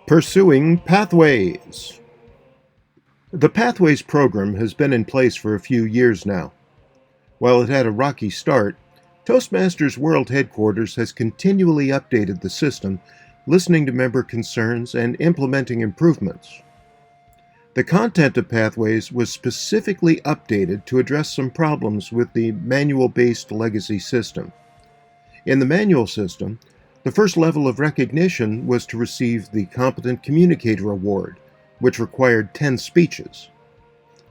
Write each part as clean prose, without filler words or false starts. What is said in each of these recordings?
Pursuing Pathways. The Pathways program has been in place for a few years now. While it had a rocky start, Toastmasters World Headquarters has continually updated the system, listening to member concerns and implementing improvements. The content of Pathways was specifically updated to address some problems with the manual-based legacy system. In the manual system, the first level of recognition was to receive the Competent Communicator Award, which required 10 speeches.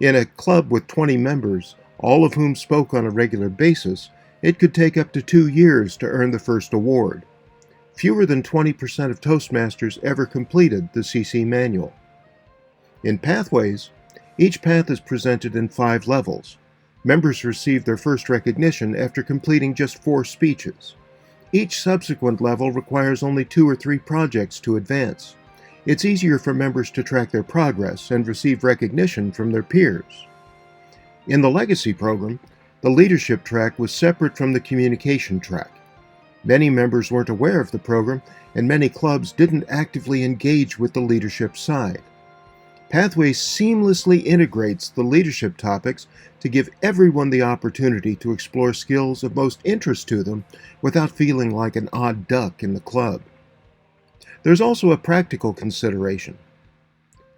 In a club with 20 members, all of whom spoke on a regular basis, it could take up to 2 years to earn the first award. Fewer than 20% of Toastmasters ever completed the CC manual. In Pathways, each path is presented in 5 levels. Members receive their first recognition after completing just 4 speeches. Each subsequent level requires only 2 or 3 projects to advance. It's easier for members to track their progress and receive recognition from their peers. In the Legacy program, the leadership track was separate from the communication track. Many members weren't aware of the program, and many clubs didn't actively engage with the leadership side. Pathways seamlessly integrates the leadership topics to give everyone the opportunity to explore skills of most interest to them without feeling like an odd duck in the club. There's also a practical consideration.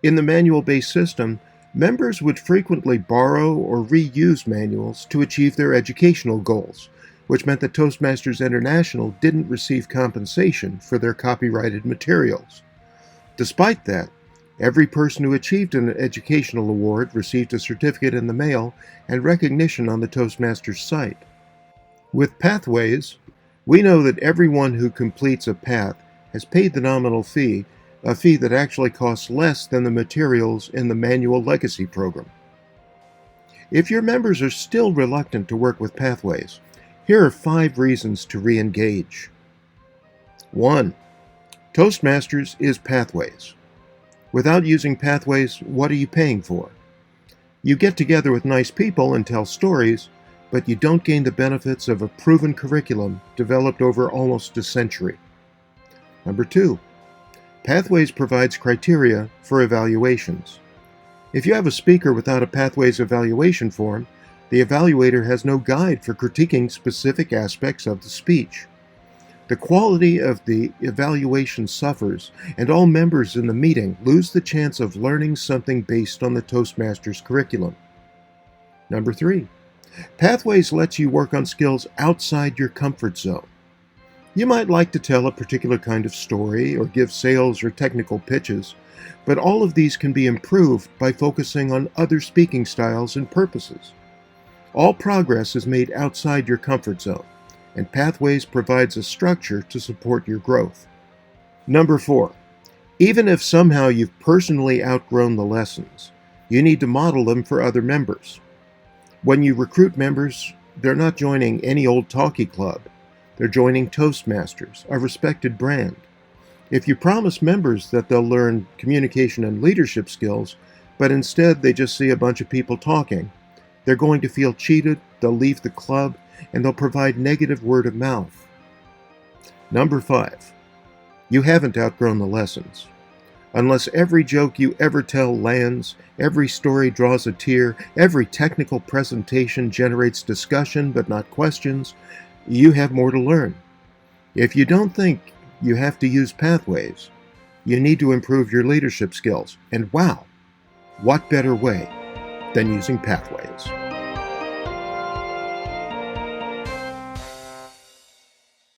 In the manual-based system, members would frequently borrow or reuse manuals to achieve their educational goals, which meant that Toastmasters International didn't receive compensation for their copyrighted materials. Despite that, every person who achieved an educational award received a certificate in the mail and recognition on the Toastmasters site. With Pathways, we know that everyone who completes a path has paid the nominal fee, a fee that actually costs less than the materials in the manual legacy program. If your members are still reluctant to work with Pathways, here are 5 reasons to re-engage. 1. Toastmasters is Pathways. Without using Pathways, what are you paying for? You get together with nice people and tell stories, but you don't gain the benefits of a proven curriculum developed over almost a century. Number 2. Pathways provides criteria for evaluations. If you have a speaker without a Pathways evaluation form, the evaluator has no guide for critiquing specific aspects of the speech. The quality of the evaluation suffers, and all members in the meeting lose the chance of learning something based on the Toastmasters curriculum. Number 3. Pathways lets you work on skills outside your comfort zone. You might like to tell a particular kind of story or give sales or technical pitches, but all of these can be improved by focusing on other speaking styles and purposes. All progress is made outside your comfort zone, and Pathways provides a structure to support your growth. Number 4. Even if somehow you've personally outgrown the lessons, you need to model them for other members. When you recruit members, they're not joining any old talkie club. They're joining Toastmasters, a respected brand. If you promise members that they'll learn communication and leadership skills, but instead they just see a bunch of people talking, they're going to feel cheated, they'll leave the club, and they'll provide negative word of mouth. Number 5. You haven't outgrown the lessons. Unless every joke you ever tell lands, every story draws a tear, every technical presentation generates discussion but not questions, you have more to learn. If you don't think you have to use Pathways, you need to improve your leadership skills. And wow, what better way than using Pathways?